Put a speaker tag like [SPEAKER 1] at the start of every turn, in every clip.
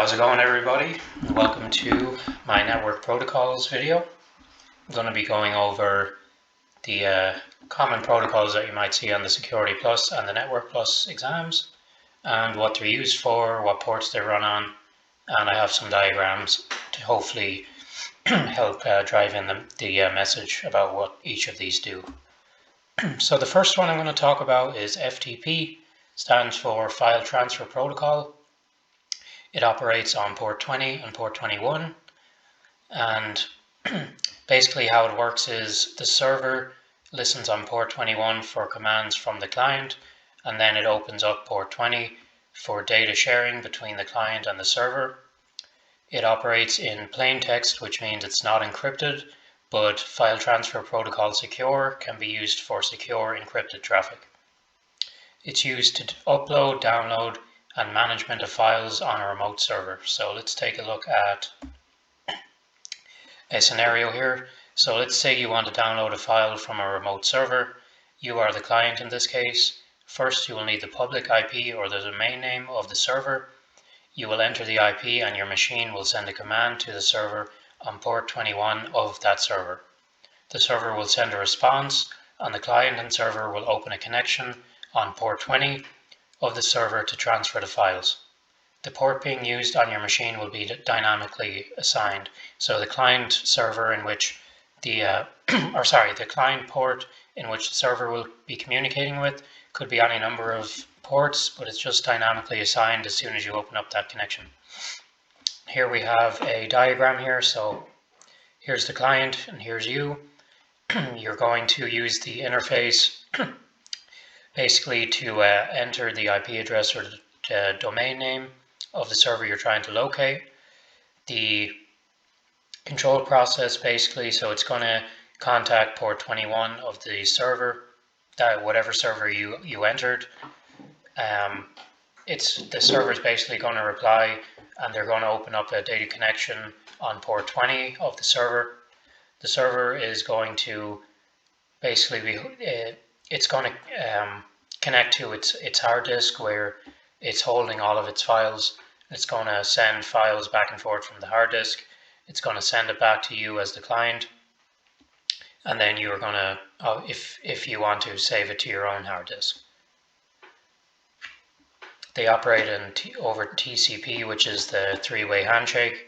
[SPEAKER 1] How's it going, everybody? Welcome to my network protocols video. I'm going to be going over the common protocols that you might see on the Security Plus and the Network Plus exams, and what they're used for, what ports they run on, and I have some diagrams to hopefully help drive in the message about what each of these do. So the first one I'm going to talk about is FTP, stands for File Transfer Protocol. It operates on port 20 and port 21, and basically how it works is the server listens on port 21 for commands from the client, and then it opens up port 20 for data sharing between the client and the server. It operates in plain text, which means it's not encrypted, but File Transfer Protocol Secure can be used for secure encrypted traffic. It's used to upload, download, and management of files on a remote server. So let's take a look at a scenario here. So let's say you want to download a file from a remote server. You are the client in this case. First, you will need the public IP or the domain name of the server. You will enter the IP and your machine will send a command to the server on port 21 of that server. The server will send a response, and the client and server will open a connection on port 20 of the server to transfer the files. The port being used on your machine will be dynamically assigned. So the client server in which the client port in which the server will be communicating with could be any number of ports, but it's just dynamically assigned as soon as you open up that connection. Here we have a diagram here. So here's the client and here's you. You're going to use the interface basically to enter the IP address or the domain name of the server you're trying to locate. The control process basically, so it's going to contact port 21 of the server, whatever server you entered. The server is basically going to reply, and they're going to open up a data connection on port 20 of the server. The server is going to basically it's going to connect to its hard disk where it's holding all of its files. It's going to send files back and forth from the hard disk. It's going to send it back to you as the client, and then you're going to, if you want to, save it to your own hard disk. They operate over TCP, which is the three-way handshake.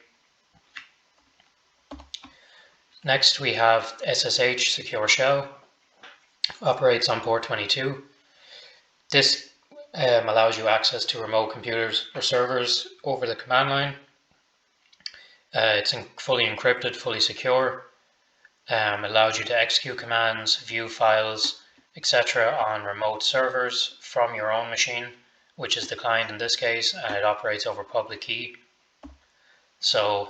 [SPEAKER 1] Next we have SSH, Secure Shell. Operates on port 22. This allows you access to remote computers or servers over the command line. It's fully encrypted, fully secure. Allows you to execute commands, view files, etc. on remote servers from your own machine, which is the client in this case, and it operates over public key. So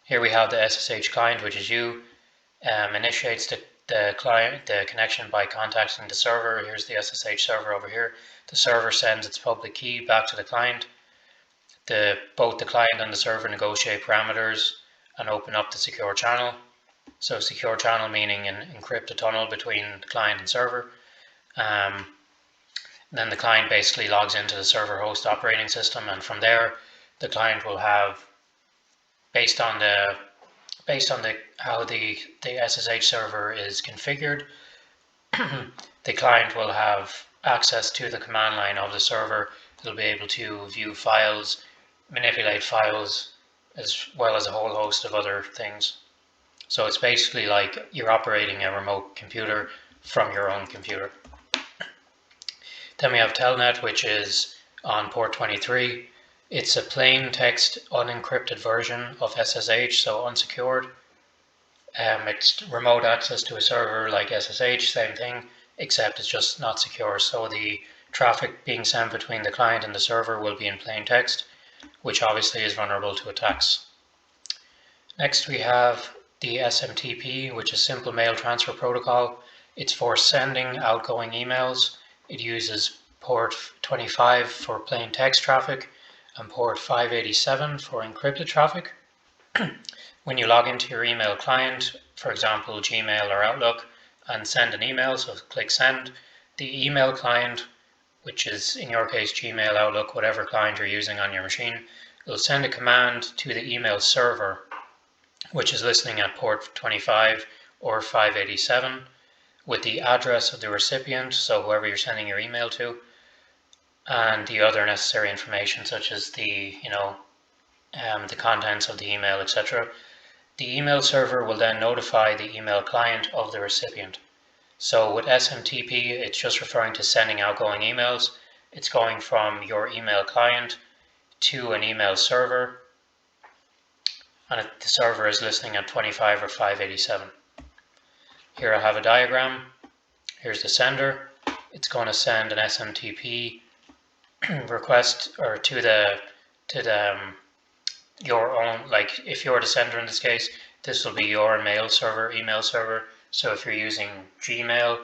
[SPEAKER 1] here we have the SSH client, which is you, initiates the connection by contacting the server. Here's the SSH server over here. The server sends its public key back to the client. Both the client and the server negotiate parameters and open up the secure channel. So secure channel meaning an encrypted tunnel between the client and server. Then the client basically logs into the server host operating system, and from there the client will have, based on how the SSH server is configured, the client will have access to the command line of the server. They'll be able to view files, manipulate files, as well as a whole host of other things. So it's basically like you're operating a remote computer from your own computer. Then we have Telnet, which is on port 23. It's a plain text unencrypted version of SSH, so unsecured. It's remote access to a server like SSH, same thing, except it's just not secure. So the traffic being sent between the client and the server will be in plain text, which obviously is vulnerable to attacks. Next we have the SMTP, which is Simple Mail Transfer Protocol. It's for sending outgoing emails. It uses port 25 for plain text traffic and port 587 for encrypted traffic. When you log into your email client, for example Gmail or Outlook, and send an email, so click send, the email client, which is in your case Gmail, Outlook, whatever client you're using on your machine, It'll send a command to the email server, which is listening at port 25 or 587, with the address of the recipient, so whoever you're sending your email to, and the other necessary information such as the contents of the email, etc. The email server will then notify the email client of the recipient. So with SMTP, it's just referring to sending outgoing emails. It's going from your email client to an email server, and the server is listening at 25 or 587. Here I have a diagram. Here's the sender. It's going to send an SMTP request or to your own, like if you're the sender in this case, this will be your email server. So if you're using Gmail,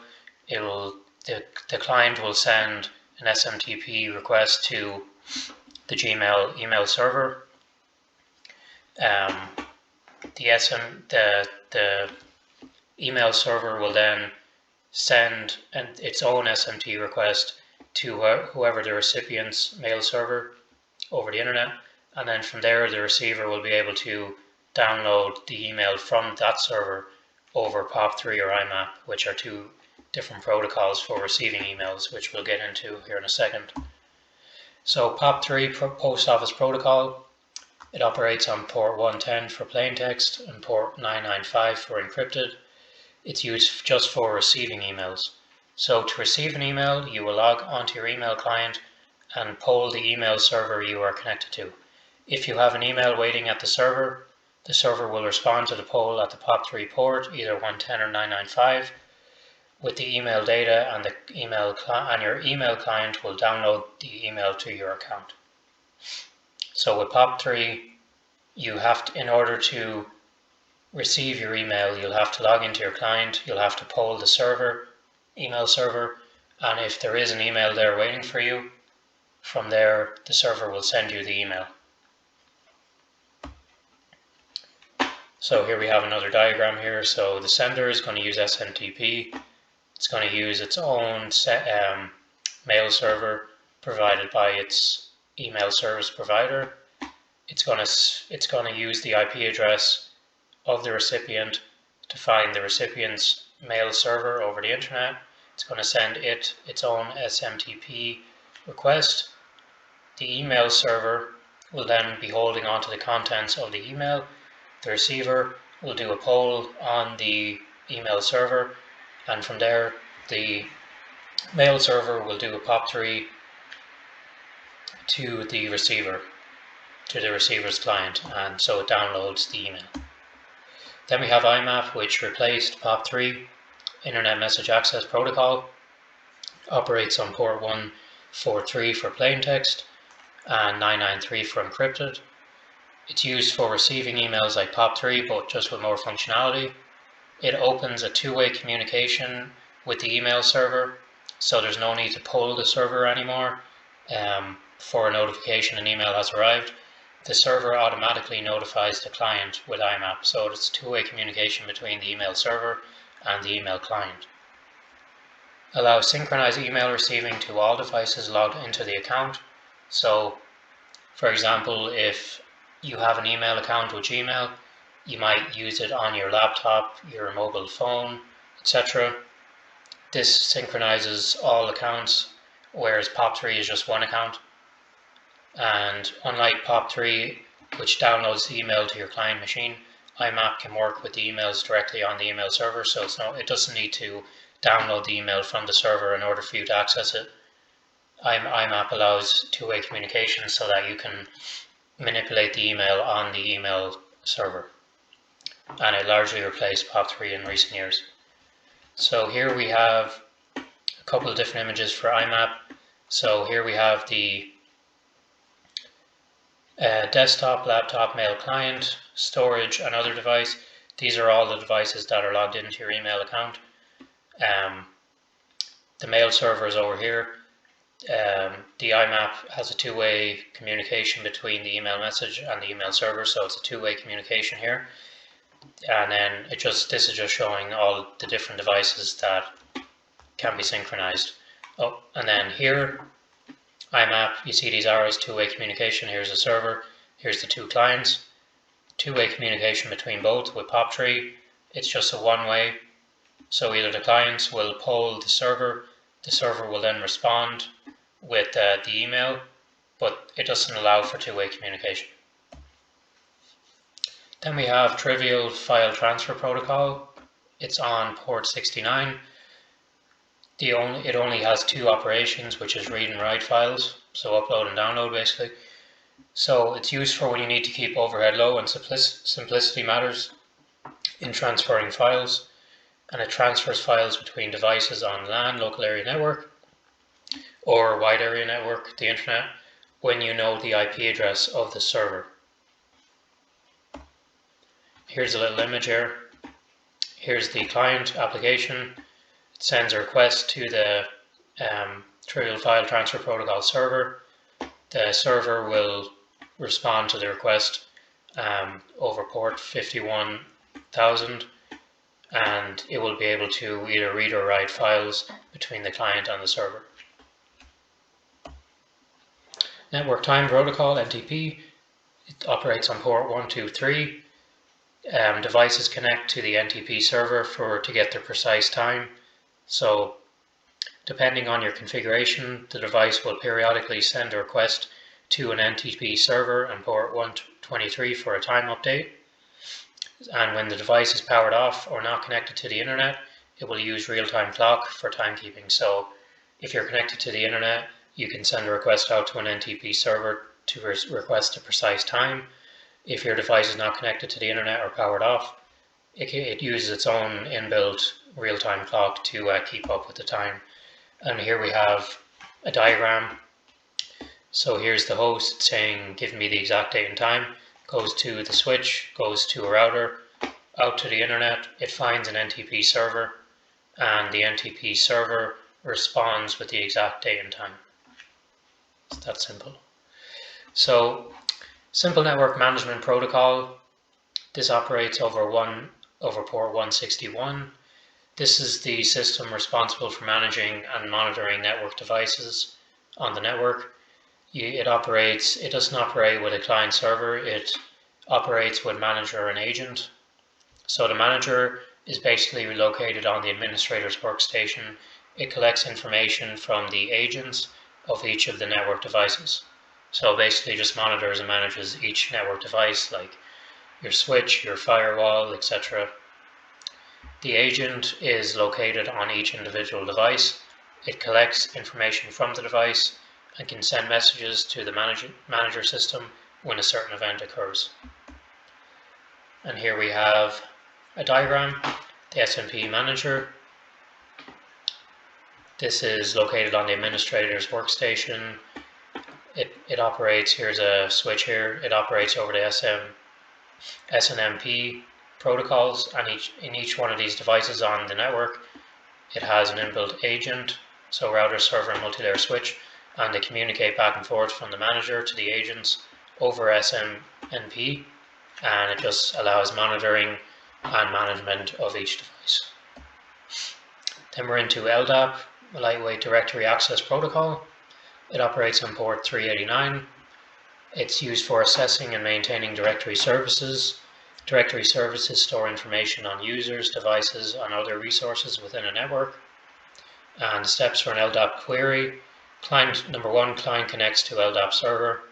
[SPEAKER 1] the client will send an SMTP request to the Gmail email server. The email server will then send its own SMTP request to whoever the recipient's mail server over the internet, and then from there the receiver will be able to download the email from that server over POP3 or IMAP, which are two different protocols for receiving emails, which we'll get into here in a second. So POP3, Post Office Protocol, it operates on port 110 for plain text and port 995 for encrypted. It's used just for receiving emails. So to receive an email, you will log onto your email client and poll the email server you are connected to. If you have an email waiting at the server will respond to the poll at the POP3 port, either 110 or 995, with the email data, and your email client will download the email to your account. So with POP3, you have to, in order to receive your email, you'll have to log into your client, you'll have to poll the email server, and if there is an email there waiting for you, from there the server will send you the email. So here we have another diagram here. So the sender is going to use SMTP. It's going to use its own mail server provided by its email service provider. It's going to use the IP address of the recipient to find the recipient's mail server over the internet. It's going to send its own SMTP request. The email server will then be holding on to the contents of the email. The receiver will do a poll on the email server, and from there the mail server will do a POP3 to the receiver, to the receiver's client, and so it downloads the email. Then we have IMAP, which replaced POP3, Internet Message Access Protocol, operates on port 143 for plain text and 993 for encrypted. It's used for receiving emails like POP3, but just with more functionality. It opens a two-way communication with the email server, so there's no need to poll the server anymore for a notification an email has arrived. The server automatically notifies the client with IMAP, so it's two-way communication between the email server and the email client. Allows synchronized email receiving to all devices logged into the account. So, for example, if you have an email account with Gmail, you might use it on your laptop, your mobile phone, etc. This synchronizes all accounts, whereas POP3 is just one account. And unlike POP3, which downloads the email to your client machine, IMAP can work with the emails directly on the email server, so it doesn't need to download the email from the server in order for you to access it. IMAP allows two-way communication so that you can manipulate the email on the email server, and it largely replaced POP3 in recent years. So here we have a couple of different images for IMAP. So here we have the desktop, laptop, mail client, storage, and other device. These are all the devices that are logged into your email account. The mail server is over here. The IMAP has a two-way communication between the email message and the email server, so it's a two-way communication here. And then this is just showing all the different devices that can be synchronized. Oh, and then here, IMAP, you see these arrows, two-way communication. Here's the server. Here's the two clients. Two-way communication between both. With POP3, it's just a one-way. So either the clients will poll the server will then respond with the email, but it doesn't allow for two-way communication. Then we have Trivial File Transfer Protocol. It's on port 69. It only has two operations, which is read and write files, so upload and download basically. So it's used for when you need to keep overhead low and simplicity matters in transferring files, and it transfers files between devices on LAN, local area network, or wide area network, the internet, when you know the IP address of the server. Here's a little image here. Here's the client application. It sends a request to the Trivial File Transfer Protocol server. The server will respond to the request over port 51,000, and it will be able to either read or write files between the client and the server. Network Time Protocol, NTP, it operates on port 123. Devices connect to the NTP server to get the precise time. So depending on your configuration, the device will periodically send a request to an NTP server and port 123 for a time update. And when the device is powered off or not connected to the internet, it will use real-time clock for timekeeping. So if you're connected to the internet, you can send a request out to an NTP server to request a precise time. If your device is not connected to the internet or powered off, it uses its own inbuilt real-time clock to keep up with the time. And here we have a diagram. So here's the host saying, give me the exact date and time, goes to the switch, goes to a router, out to the internet, it finds an NTP server, and the NTP server responds with the exact date and time. It's that simple. So, Simple Network Management Protocol, this operates over port 161. This is the system responsible for managing and monitoring network devices on the network. It doesn't operate with a client server, it operates with manager and agent. So the manager is basically located on the administrator's workstation. It collects information from the agents of each of the network devices. So basically just monitors and manages each network device, like your switch, your firewall, etc. The agent is located on each individual device. It collects information from the device and can send messages to the manager system when a certain event occurs. And here we have a diagram, the SMP manager. This is located on the administrator's workstation. It operates, here's a switch here, it operates over the SNMP protocols, and in each one of these devices on the network, it has an inbuilt agent, so router, server, and multi-layer switch, and they communicate back and forth from the manager to the agents over SNMP, and it just allows monitoring and management of each device. Then we're into LDAP, a Lightweight Directory Access Protocol. It operates on port 389. It's used for assessing and maintaining directory services. Directory services store information on users, devices, and other resources within a network. And the steps for an LDAP query. Number one, client connects to LDAP server.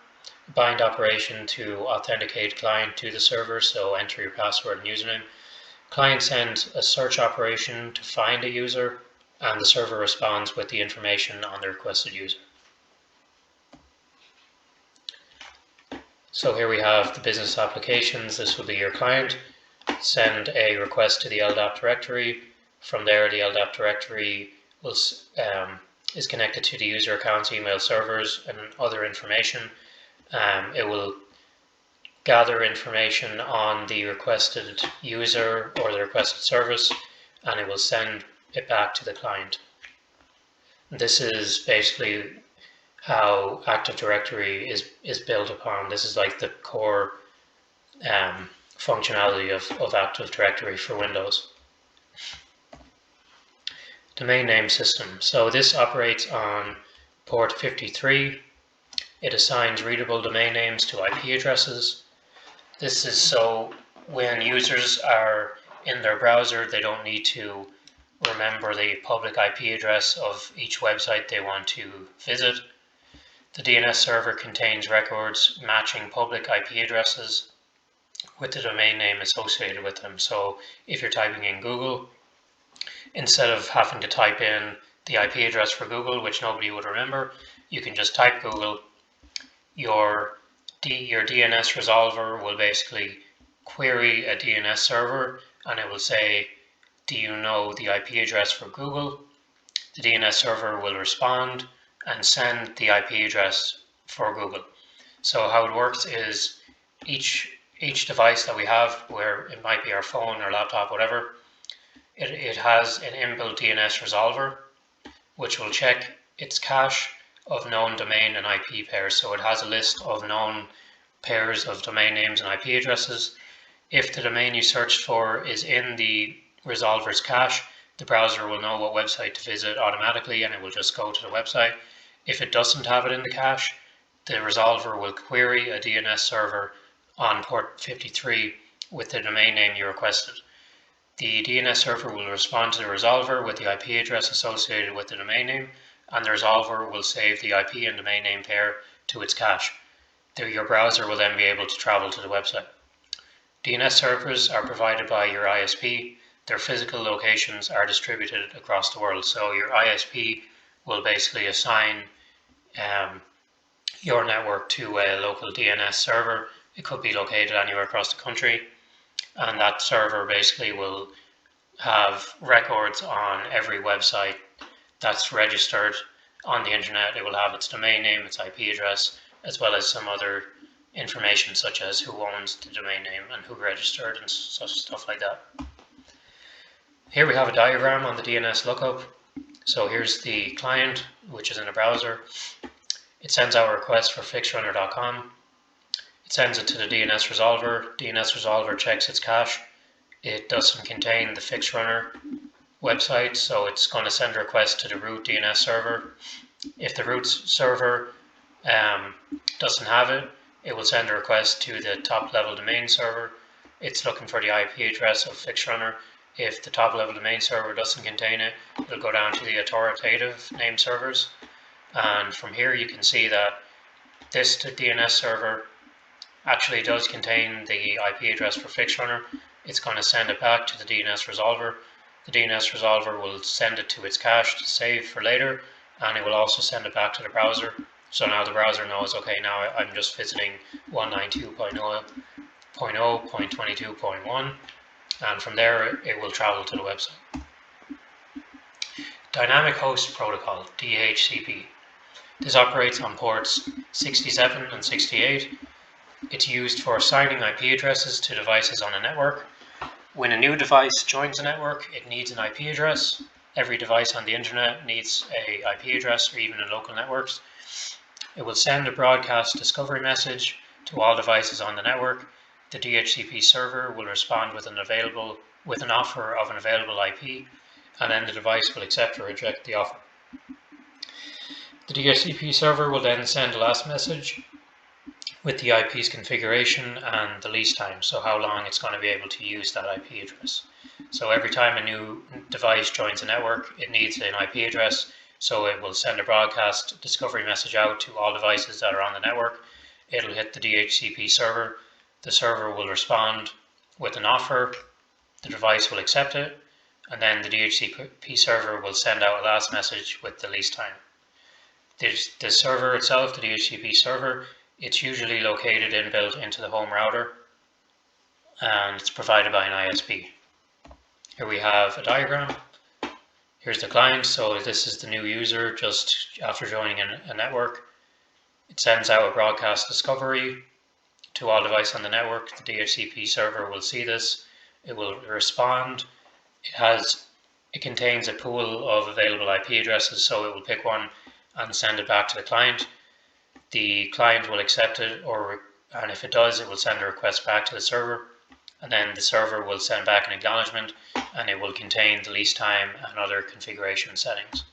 [SPEAKER 1] Bind operation to authenticate client to the server, so enter your password and username. Client sends a search operation to find a user, and the server responds with the information on the requested user. So here we have the business applications. This will be your client. Send a request to the LDAP directory. From there, the LDAP directory is connected to the user accounts, email servers, and other information. It will gather information on the requested user or the requested service, and it will send it back to the client. This is basically how Active Directory is built upon. This is like the core functionality of Active Directory for Windows. Domain name system. So this operates on port 53. It assigns readable domain names to IP addresses. This is so when users are in their browser, they don't need to remember the public IP address of each website they want to visit. The DNS server contains records matching public IP addresses with the domain name associated with them. So if you're typing in Google, instead of having to type in the IP address for Google, which nobody would remember, you can just type Google. Your DNS resolver will basically query a DNS server and it will say, do you know the IP address for Google? The DNS server will respond and send the IP address for Google. So how it works is each device that we have, where it might be our phone or laptop, whatever, it has an inbuilt DNS resolver, which will check its cache of known domain and IP pairs. So it has a list of known pairs of domain names and IP addresses. If the domain you searched for is in the resolver's cache, the browser will know what website to visit automatically and it will just go to the website. If it doesn't have it in the cache, the resolver will query a DNS server on port 53 with the domain name you requested. The DNS server will respond to the resolver with the IP address associated with the domain name, and the resolver will save the IP and domain name pair to its cache. Your browser will then be able to travel to the website. DNS servers are provided by your ISP. Their physical locations are distributed across the world. So your ISP will basically assign your network to a local DNS server. It could be located anywhere across the country, and that server basically will have records on every website that's registered on the internet. It will have its domain name, its IP address, as well as some other information such as who owns the domain name and who registered and such stuff like that. Here we have a diagram on the DNS lookup. So here's the client, which is in a browser. It sends out a request for fixrunner.com. It sends it to the DNS resolver. DNS resolver checks its cache. It doesn't contain the fixrunner website, so it's going to send a request to the root DNS server. If the root server doesn't have it, it will send a request to the top level domain server. It's looking for the IP address of fixrunner. If the top level domain server doesn't contain it, it'll go down to the authoritative name servers. And from here you can see that this DNS server actually does contain the IP address for fixrunner. It's going to send it back to the DNS resolver. The DNS resolver will send it to its cache to save for later, and it will also send it back to the browser. So now the browser knows, okay, now I'm just visiting 192.0.22.1, and from there it will travel to the website. Dynamic Host Protocol, DHCP. This operates on ports 67 and 68. It's used for assigning IP addresses to devices on a network. When a new device joins a network, it needs an IP address. Every device on the internet needs an IP address, or even in local networks. It will send a broadcast discovery message to all devices on the network. The DHCP server will respond with an offer of an available IP, and then the device will accept or reject the offer. The DHCP server will then send a last message with the IP's configuration and the lease time, so how long it's going to be able to use that IP address. So every time a new device joins a network, it needs an IP address, so it will send a broadcast discovery message out to all devices that are on the network. It'll hit the DHCP server. The server will respond with an offer. The device will accept it, and then the DHCP server will send out a last message with the lease time. The server itself, the DHCP server, it's usually located inbuilt into the home router, and it's provided by an ISP. Here we have a diagram. Here's the client, so this is the new user just after joining a network. It sends out a broadcast discovery to all devices on the network. The DHCP server will see this. It will respond. It contains a pool of available IP addresses, so it will pick one and send it back to the client. The client will accept it, and if it does, it will send a request back to the server, and then the server will send back an acknowledgement, and it will contain the lease time and other configuration settings.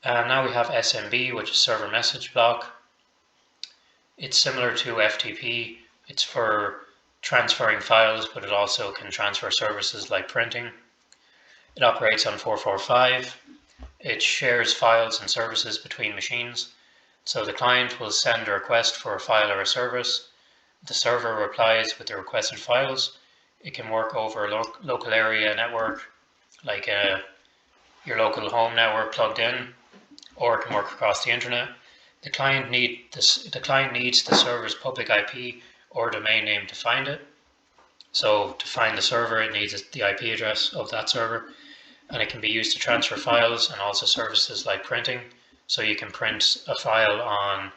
[SPEAKER 1] Now we have SMB, which is server message block. It's similar to FTP. It's for transferring files, but it also can transfer services like printing. It operates on 445. It shares files and services between machines. So the client will send a request for a file or a service. The server replies with the requested files. It can work over a local area network, like your local home network plugged in, or it can work across the internet. The client needs the server's public IP or domain name to find it. So to find the server, it needs the IP address of that server, and it can be used to transfer files and also services like printing. So you can print a file on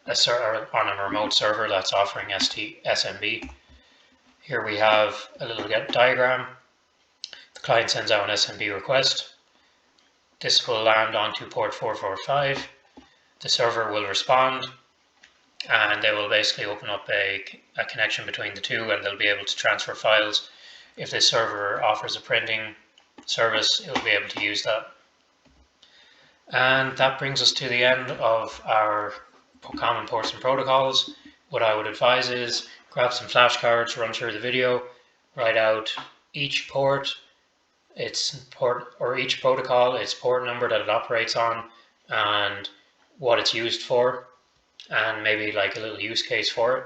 [SPEAKER 1] a remote server that's offering SMB. Here we have a little diagram. The client sends out an SMB request. This will land onto port 445. The server will respond, and they will basically open up a connection between the two, and they'll be able to transfer files. If this server offers a printing service, it will be able to use that. And that brings us to the end of our common ports and protocols. What I would advise is grab some flashcards, run through the video, write out each port, each protocol, its port number that it operates on, and what it's used for, and maybe like a little use case for it.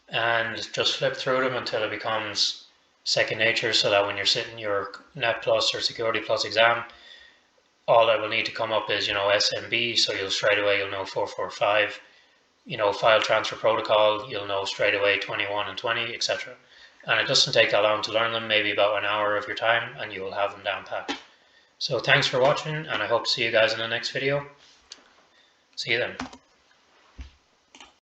[SPEAKER 1] And just flip through them until it becomes second nature, so that when you're sitting your Net Plus or Security Plus exam, all that will need to come up is, SMB, so you'll know 445, file transfer protocol, you'll know straight away 21 and 20, etc. And it doesn't take that long to learn them, maybe about an hour of your time, and you will have them down pat. So thanks for watching, and I hope to see you guys in the next video. See you then.